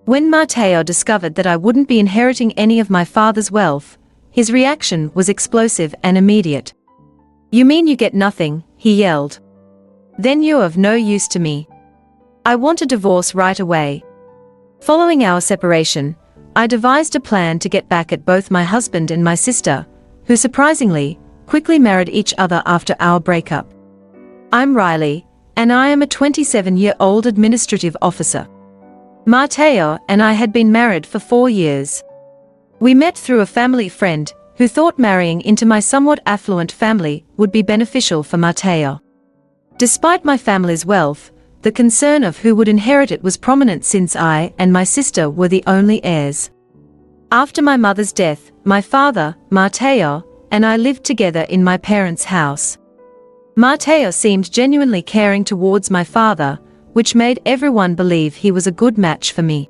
When Matteo discovered that I wouldn't be inheriting any of my father's wealth, his reaction was explosive and immediate. "You mean you get nothing?" he yelled. "Then you're of no use to me. I want a divorce right away." Following our separation, I devised a plan to get back at both my husband and my sister, who surprisingly, quickly married each other after our breakup. I'm Riley, and I am a 27-year-old administrative officer. Matteo and I had been married for 4 years. We met through a family friend who thought marrying into my somewhat affluent family would be beneficial for Matteo. Despite my family's wealth, the concern of who would inherit it was prominent since I and my sister were the only heirs. After my mother's death, my father, Matteo, and I lived together in my parents' house. Matteo seemed genuinely caring towards my father, which made everyone believe he was a good match for me.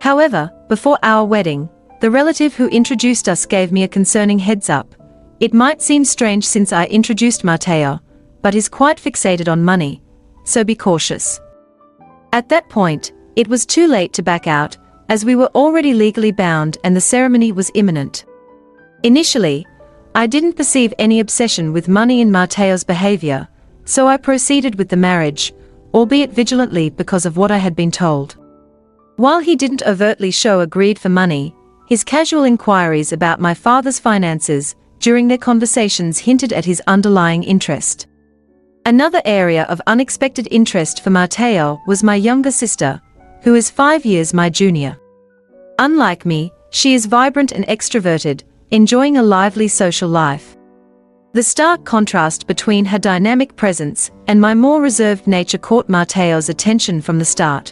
However, before our wedding, the relative who introduced us gave me a concerning heads-up. "It might seem strange since I introduced Matteo, but he's quite fixated on money, so be cautious." At that point, it was too late to back out, as we were already legally bound and the ceremony was imminent. Initially, I didn't perceive any obsession with money in Matteo's behavior, so I proceeded with the marriage, albeit vigilantly because of what I had been told. While he didn't overtly show a greed for money, his casual inquiries about my father's finances during their conversations hinted at his underlying interest. Another area of unexpected interest for Matteo was my younger sister, who is 5 years my junior. Unlike me, she is vibrant and extroverted, enjoying a lively social life. The stark contrast between her dynamic presence and my more reserved nature caught Matteo's attention from the start.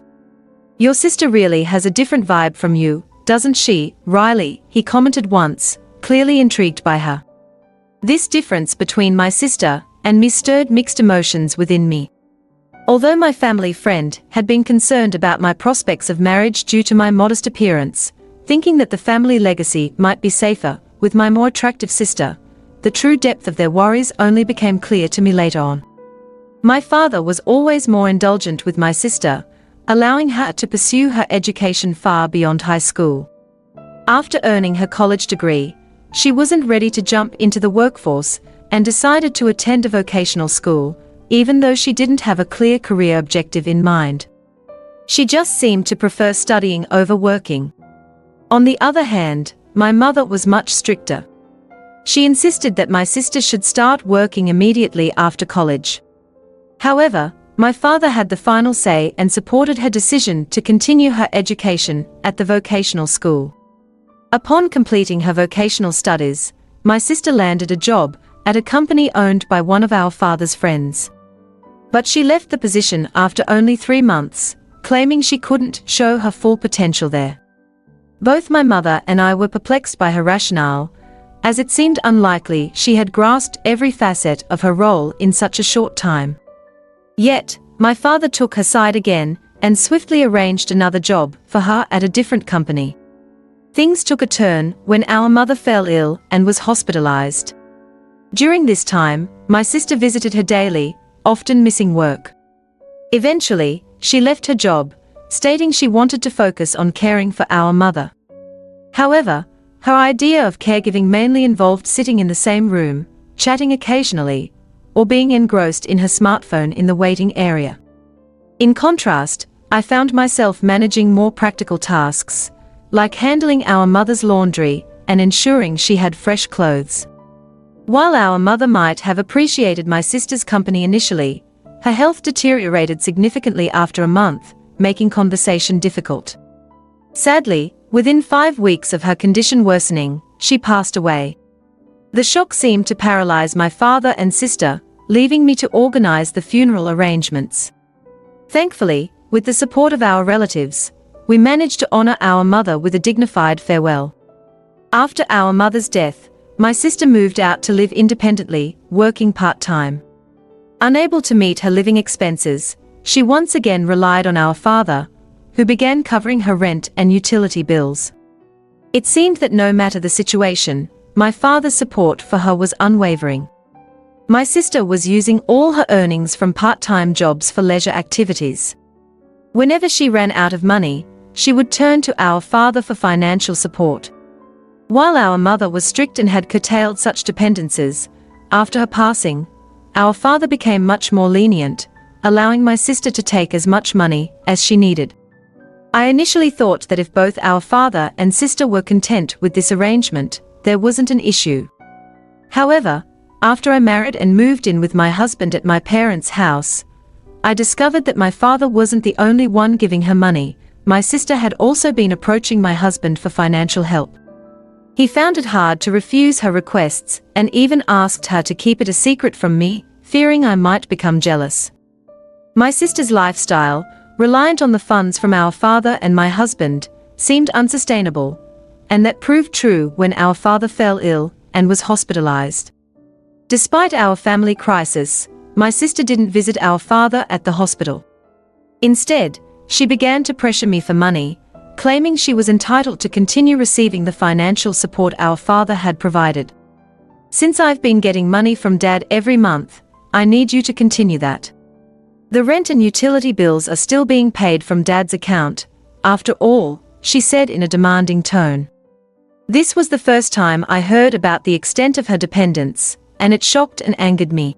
"Your sister really has a different vibe from you, doesn't she, Riley?" he commented once, clearly intrigued by her. This difference between my sister and me stirred mixed emotions within me. Although my family friend had been concerned about my prospects of marriage due to my modest appearance, thinking that the family legacy might be safer with my more attractive sister, the true depth of their worries only became clear to me later on. My father was always more indulgent with my sister, allowing her to pursue her education far beyond high school. After earning her college degree, she wasn't ready to jump into the workforce and decided to attend a vocational school, even though she didn't have a clear career objective in mind. She just seemed to prefer studying over working. On the other hand, my mother was much stricter. She insisted that my sister should start working immediately after college. However, my father had the final say and supported her decision to continue her education at the vocational school. Upon completing her vocational studies, my sister landed a job at a company owned by one of our father's friends. But she left the position after only 3 months, claiming she couldn't show her full potential there. Both my mother and I were perplexed by her rationale, as it seemed unlikely she had grasped every facet of her role in such a short time. Yet, my father took her side again and swiftly arranged another job for her at a different company. Things took a turn when our mother fell ill and was hospitalized. During this time, my sister visited her daily, often missing work. Eventually, she left her job, stating she wanted to focus on caring for our mother. However, her idea of caregiving mainly involved sitting in the same room, chatting occasionally, or being engrossed in her smartphone in the waiting area. In contrast, I found myself managing more practical tasks, like handling our mother's laundry and ensuring she had fresh clothes. While our mother might have appreciated my sister's company initially, her health deteriorated significantly after a month, making conversation difficult. Sadly, within 5 weeks of her condition worsening, she passed away. The shock seemed to paralyze my father and sister, leaving me to organize the funeral arrangements. Thankfully, with the support of our relatives, we managed to honor our mother with a dignified farewell. After our mother's death, my sister moved out to live independently, working part-time. Unable to meet her living expenses, she once again relied on our father, who began covering her rent and utility bills. It seemed that no matter the situation, my father's support for her was unwavering. My sister was using all her earnings from part-time jobs for leisure activities. Whenever she ran out of money, she would turn to our father for financial support. While our mother was strict and had curtailed such dependencies, after her passing, our father became much more lenient, allowing my sister to take as much money as she needed. I initially thought that if both our father and sister were content with this arrangement, there wasn't an issue. However, after I married and moved in with my husband at my parents' house, I discovered that my father wasn't the only one giving her money. My sister had also been approaching my husband for financial help. He found it hard to refuse her requests and even asked her to keep it a secret from me, fearing I might become jealous. My sister's lifestyle, reliant on the funds from our father and my husband, seemed unsustainable, and that proved true when our father fell ill and was hospitalized. Despite our family crisis, my sister didn't visit our father at the hospital. Instead, she began to pressure me for money, claiming she was entitled to continue receiving the financial support our father had provided. "Since I've been getting money from Dad every month, I need you to continue that. The rent and utility bills are still being paid from Dad's account, after all," she said in a demanding tone. This was the first time I heard about the extent of her dependence, and it shocked and angered me.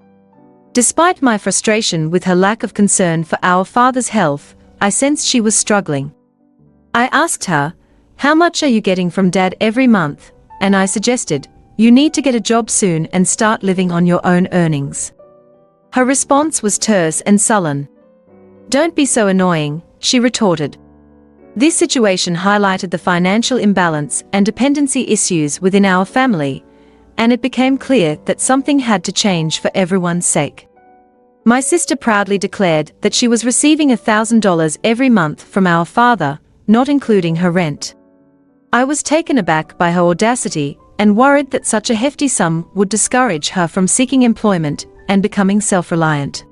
Despite my frustration with her lack of concern for our father's health, I sensed she was struggling. I asked her, "How much are you getting from Dad every month?" And I suggested, "You need to get a job soon and start living on your own earnings." Her response was terse and sullen. "Don't be so annoying," she retorted. This situation highlighted the financial imbalance and dependency issues within our family, and it became clear that something had to change for everyone's sake. My sister proudly declared that she was receiving $1,000 every month from our father, not including her rent. I was taken aback by her audacity and worried that such a hefty sum would discourage her from seeking employment and becoming self-reliant.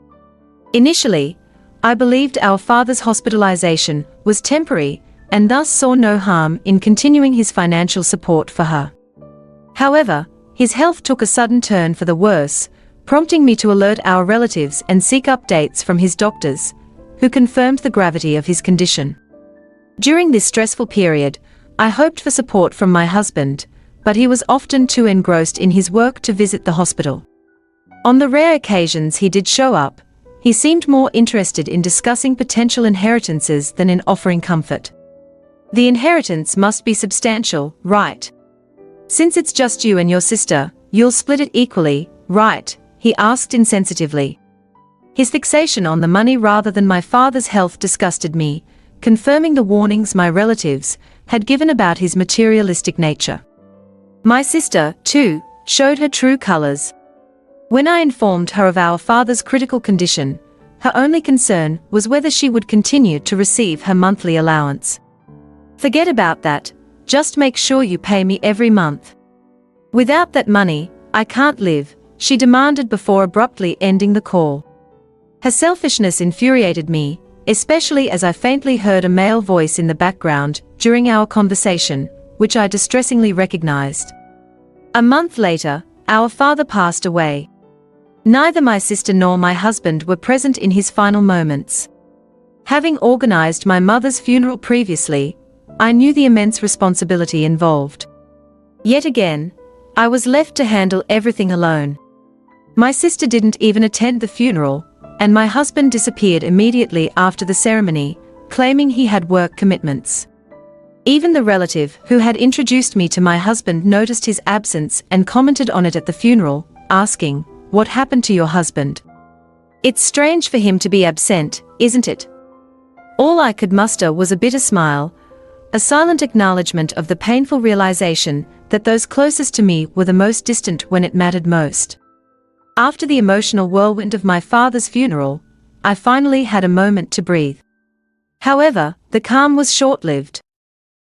Initially, I believed our father's hospitalization was temporary and thus saw no harm in continuing his financial support for her. However, his health took a sudden turn for the worse, prompting me to alert our relatives and seek updates from his doctors, who confirmed the gravity of his condition. During this stressful period, I hoped for support from my husband, but he was often too engrossed in his work to visit the hospital. On the rare occasions he did show up, he seemed more interested in discussing potential inheritances than in offering comfort. "The inheritance must be substantial, right? Since it's just you and your sister, you'll split it equally, right?" he asked insensitively. His fixation on the money rather than my father's health disgusted me, confirming the warnings my relatives had given about his materialistic nature. My sister, too, showed her true colors. When I informed her of our father's critical condition, her only concern was whether she would continue to receive her monthly allowance. "Forget about that, just make sure you pay me every month. Without that money, I can't live," she demanded before abruptly ending the call. Her selfishness infuriated me, especially as I faintly heard a male voice in the background during our conversation, which I distressingly recognized. A month later, our father passed away. Neither my sister nor my husband were present in his final moments. Having organized my mother's funeral previously, I knew the immense responsibility involved. Yet again, I was left to handle everything alone. My sister didn't even attend the funeral, and my husband disappeared immediately after the ceremony, claiming he had work commitments. Even the relative who had introduced me to my husband noticed his absence and commented on it at the funeral, asking, "What happened to your husband? It's strange for him to be absent, isn't it?" All I could muster was a bitter smile, a silent acknowledgement of the painful realization that those closest to me were the most distant when it mattered most. After the emotional whirlwind of my father's funeral, I finally had a moment to breathe. However, the calm was short-lived.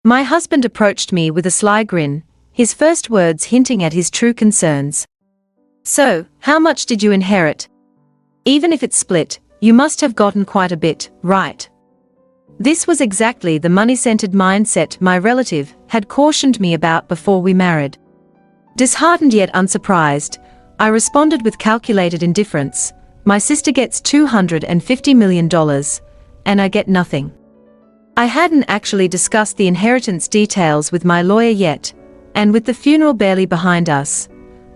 My husband approached me with a sly grin, his first words hinting at his true concerns. "So, how much did you inherit? Even if it's split, you must have gotten quite a bit, right?" This was exactly the money-centered mindset my relative had cautioned me about before we married. Disheartened yet unsurprised, I responded with calculated indifference, "My sister gets $250 million, and I get nothing." I hadn't actually discussed the inheritance details with my lawyer yet, and with the funeral barely behind us,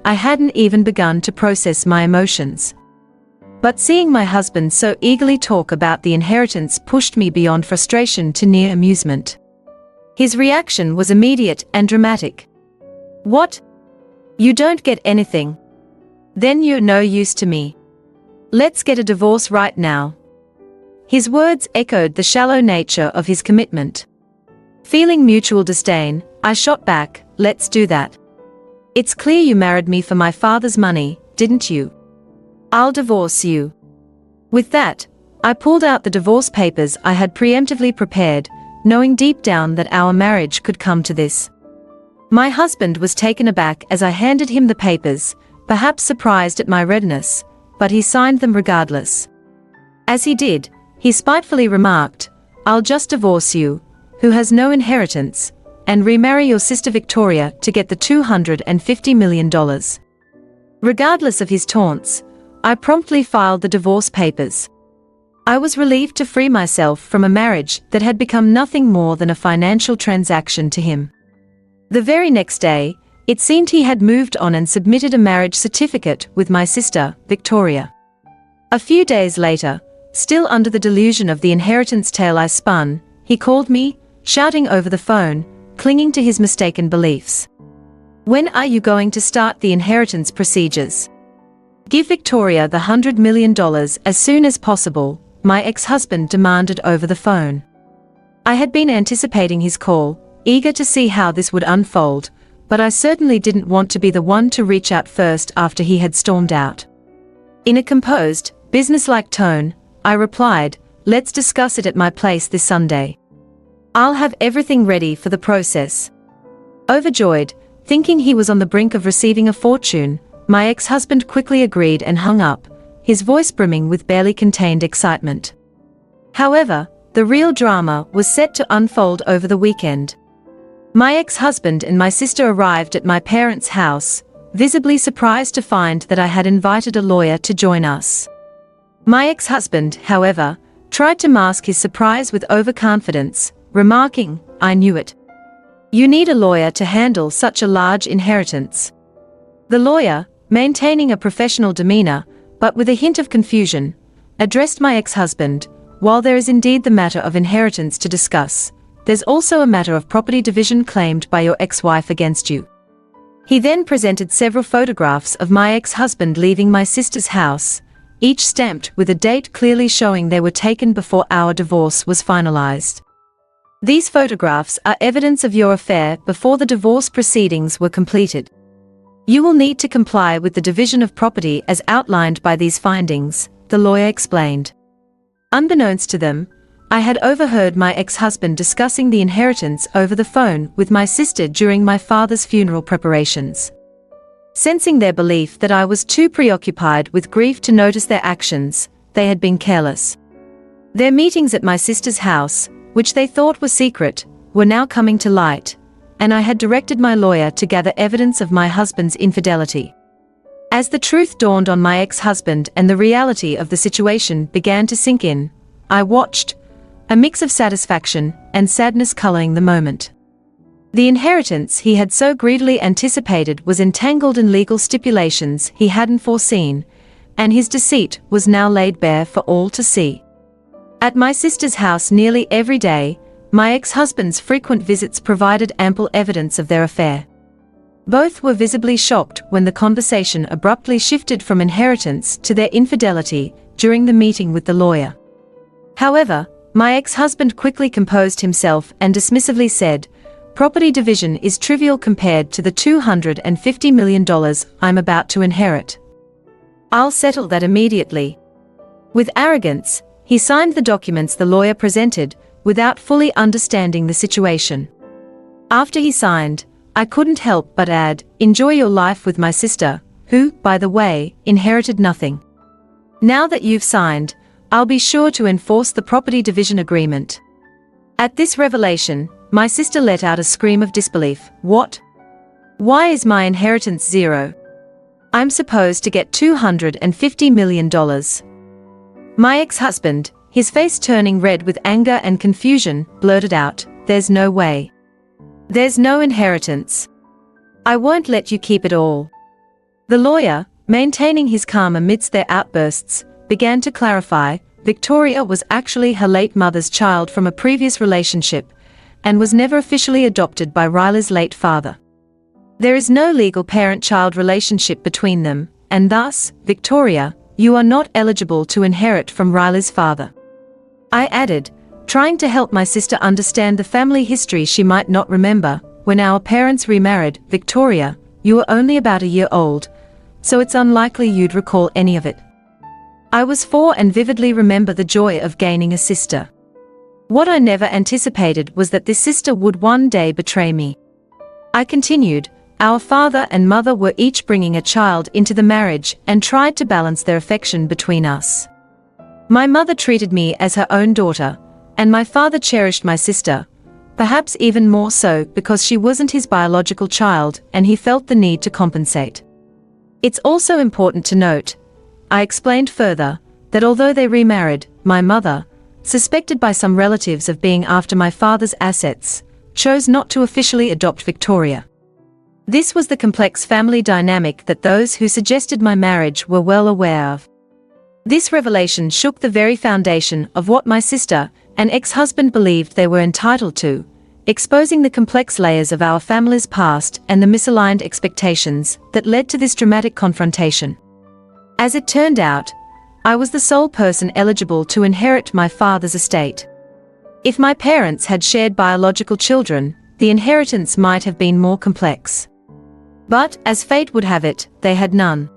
I hadn't even begun to process my emotions. But seeing my husband so eagerly talk about the inheritance pushed me beyond frustration to near amusement. His reaction was immediate and dramatic. "What? You don't get anything? Then you're no use to me. Let's get a divorce right now." His words echoed the shallow nature of his commitment. Feeling mutual disdain, I shot back, "Let's do that. It's clear you married me for my father's money, didn't you? I'll divorce you." With that, I pulled out the divorce papers I had preemptively prepared, knowing deep down that our marriage could come to this. My husband was taken aback as I handed him the papers, perhaps surprised at my readiness, but he signed them regardless. As he did, he spitefully remarked, "I'll just divorce you, who has no inheritance, and remarry your sister Victoria to get the $250 million. Regardless of his taunts, I promptly filed the divorce papers. I was relieved to free myself from a marriage that had become nothing more than a financial transaction to him. The very next day, it seemed he had moved on and submitted a marriage certificate with my sister, Victoria. A few days later, still under the delusion of the inheritance tale I spun, he called me, shouting over the phone, clinging to his mistaken beliefs. "When are you going to start the inheritance procedures? Give Victoria the $100 million as soon as possible," my ex-husband demanded over the phone. I had been anticipating his call, eager to see how this would unfold, but I certainly didn't want to be the one to reach out first after he had stormed out. In a composed, businesslike tone, I replied, "Let's discuss it at my place this Sunday. I'll have everything ready for the process." Overjoyed, thinking he was on the brink of receiving a fortune, my ex-husband quickly agreed and hung up, his voice brimming with barely contained excitement. However, the real drama was set to unfold over the weekend. My ex-husband and my sister arrived at my parents' house, visibly surprised to find that I had invited a lawyer to join us. My ex-husband, however, tried to mask his surprise with overconfidence, remarking, "I knew it. You need a lawyer to handle such a large inheritance." The lawyer, maintaining a professional demeanor, but with a hint of confusion, addressed my ex-husband, "While there is indeed the matter of inheritance to discuss, there's also a matter of property division claimed by your ex-wife against you." He then presented several photographs of my ex-husband leaving my sister's house, each stamped with a date clearly showing they were taken before our divorce was finalized. "These photographs are evidence of your affair before the divorce proceedings were completed. You will need to comply with the division of property as outlined by these findings," the lawyer explained. Unbeknownst to them, I had overheard my ex-husband discussing the inheritance over the phone with my sister during my father's funeral preparations. Sensing their belief that I was too preoccupied with grief to notice their actions, they had been careless. Their meetings at my sister's house, which they thought were secret, were now coming to light, and I had directed my lawyer to gather evidence of my husband's infidelity. As the truth dawned on my ex-husband and the reality of the situation began to sink in, I watched, a mix of satisfaction and sadness coloring the moment. The inheritance he had so greedily anticipated was entangled in legal stipulations he hadn't foreseen, and his deceit was now laid bare for all to see. At my sister's house nearly every day, my ex-husband's frequent visits provided ample evidence of their affair. Both were visibly shocked when the conversation abruptly shifted from inheritance to their infidelity during the meeting with the lawyer. However, my ex-husband quickly composed himself and dismissively said, "Property division is trivial compared to the $250 million I'm about to inherit. I'll settle that immediately." With arrogance, he signed the documents the lawyer presented, without fully understanding the situation. After he signed, I couldn't help but add, "Enjoy your life with my sister, who, by the way, inherited nothing. Now that you've signed, I'll be sure to enforce the property division agreement." At this revelation, my sister let out a scream of disbelief. "What? Why is my inheritance zero? I'm supposed to get $250 million. My ex-husband, his face turning red with anger and confusion, blurted out, "There's no way. There's no inheritance. I won't let you keep it all." The lawyer, maintaining his calm amidst their outbursts, began to clarify. Victoria was actually her late mother's child from a previous relationship, and was never officially adopted by Riley's late father. There is no legal parent-child relationship between them, and thus, Victoria, you are not eligible to inherit from Riley's father. I added, trying to help my sister understand the family history she might not remember. When our parents remarried, Victoria, you were only about a year old, so it's unlikely you'd recall any of it. I was 4 and vividly remember the joy of gaining a sister. What I never anticipated was that this sister would one day betray me. I continued, our father and mother were each bringing a child into the marriage and tried to balance their affection between us. My mother treated me as her own daughter, and my father cherished my sister, perhaps even more so because she wasn't his biological child and he felt the need to compensate. It's also important to note, I explained further, that although they remarried, my mother, suspected by some relatives of being after my father's assets, chose not to officially adopt Victoria. This was the complex family dynamic that those who suggested my marriage were well aware of. This revelation shook the very foundation of what my sister and ex-husband believed they were entitled to, exposing the complex layers of our family's past and the misaligned expectations that led to this dramatic confrontation. As it turned out, I was the sole person eligible to inherit my father's estate. If my parents had shared biological children, the inheritance might have been more complex. But, as fate would have it, they had none.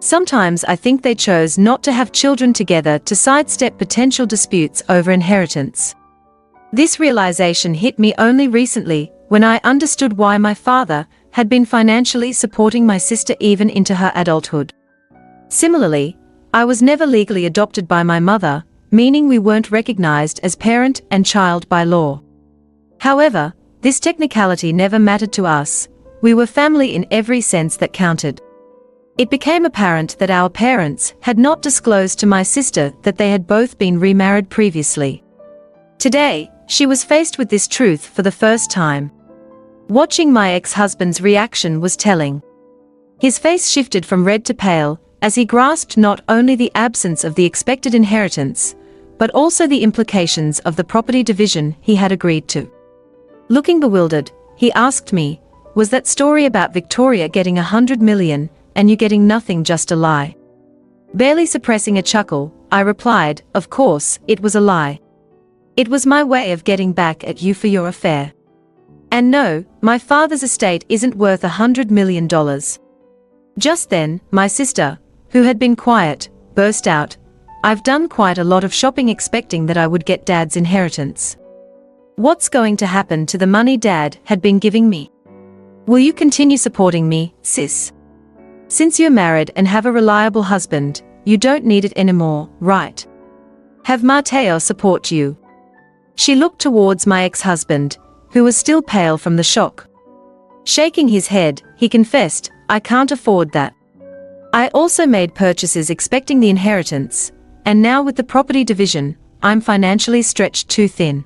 Sometimes I think they chose not to have children together to sidestep potential disputes over inheritance. This realization hit me only recently, when I understood why my father had been financially supporting my sister even into her adulthood. Similarly, I was never legally adopted by my mother, meaning we weren't recognized as parent and child by law. However, this technicality never mattered to us. We were family in every sense that counted. It became apparent that our parents had not disclosed to my sister that they had both been remarried previously. Today, she was faced with this truth for the first time. Watching my ex-husband's reaction was telling. His face shifted from red to pale, as he grasped not only the absence of the expected inheritance, but also the implications of the property division he had agreed to. Looking bewildered, he asked me, was that story about Victoria getting $100 million, and you getting nothing just a lie? Barely suppressing a chuckle, I replied, of course, it was a lie. It was my way of getting back at you for your affair. And no, my father's estate isn't worth $100 million. Just then, my sister, who had been quiet, burst out, I've done quite a lot of shopping expecting that I would get Dad's inheritance. What's going to happen to the money Dad had been giving me? Will you continue supporting me, sis? Since you're married and have a reliable husband, you don't need it anymore, right? Have Mateo support you. She looked towards my ex-husband, who was still pale from the shock. Shaking his head, he confessed, I can't afford that. I also made purchases expecting the inheritance, and now with the property division, I'm financially stretched too thin.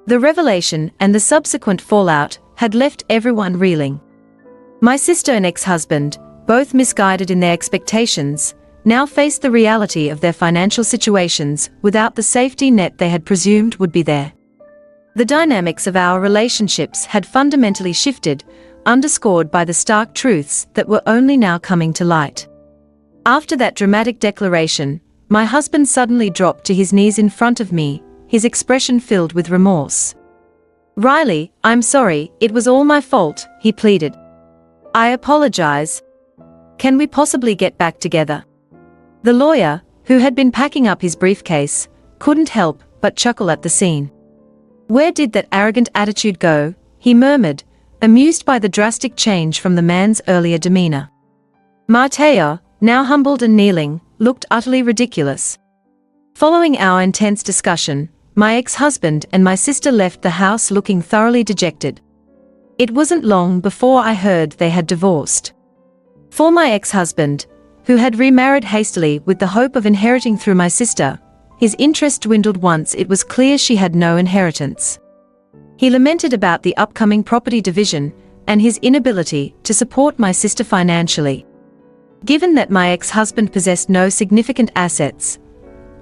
The revelation and the subsequent fallout had left everyone reeling. My sister and ex-husband, both misguided in their expectations, now faced the reality of their financial situations without the safety net they had presumed would be there. The dynamics of our relationships had fundamentally shifted, underscored by the stark truths that were only now coming to light. After that dramatic declaration, my husband suddenly dropped to his knees in front of me, his expression filled with remorse. Riley, I'm sorry, it was all my fault, he pleaded. I apologize. Can we possibly get back together? The lawyer, who had been packing up his briefcase, couldn't help but chuckle at the scene. Where did that arrogant attitude go? He murmured, amused by the drastic change from the man's earlier demeanor. Mateo, now humbled and kneeling, looked utterly ridiculous. Following our intense discussion, my ex-husband and my sister left the house looking thoroughly dejected. It wasn't long before I heard they had divorced. For my ex-husband, who had remarried hastily with the hope of inheriting through my sister, his interest dwindled once it was clear she had no inheritance. He lamented about the upcoming property division and his inability to support my sister financially. Given that my ex-husband possessed no significant assets,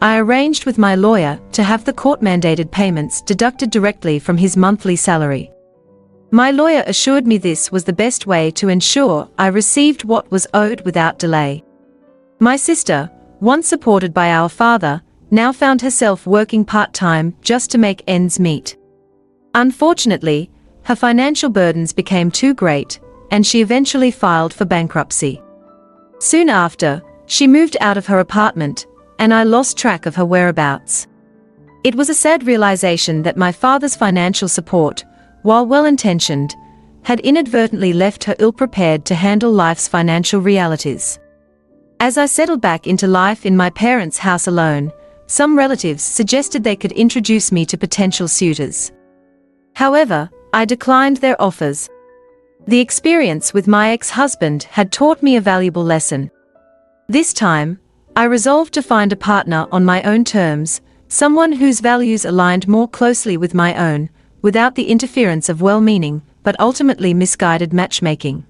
I arranged with my lawyer to have the court-mandated payments deducted directly from his monthly salary. My lawyer assured me this was the best way to ensure I received what was owed without delay. My sister, once supported by our father, now found herself working part-time just to make ends meet. Unfortunately, her financial burdens became too great, and she eventually filed for bankruptcy. Soon after, she moved out of her apartment, and I lost track of her whereabouts. It was a sad realization that my father's financial support, while well-intentioned, had inadvertently left her ill-prepared to handle life's financial realities. As I settled back into life in my parents' house alone, some relatives suggested they could introduce me to potential suitors. However, I declined their offers. The experience with my ex-husband had taught me a valuable lesson. This time, I resolved to find a partner on my own terms, someone whose values aligned more closely with my own, without the interference of well-meaning, but ultimately misguided matchmaking.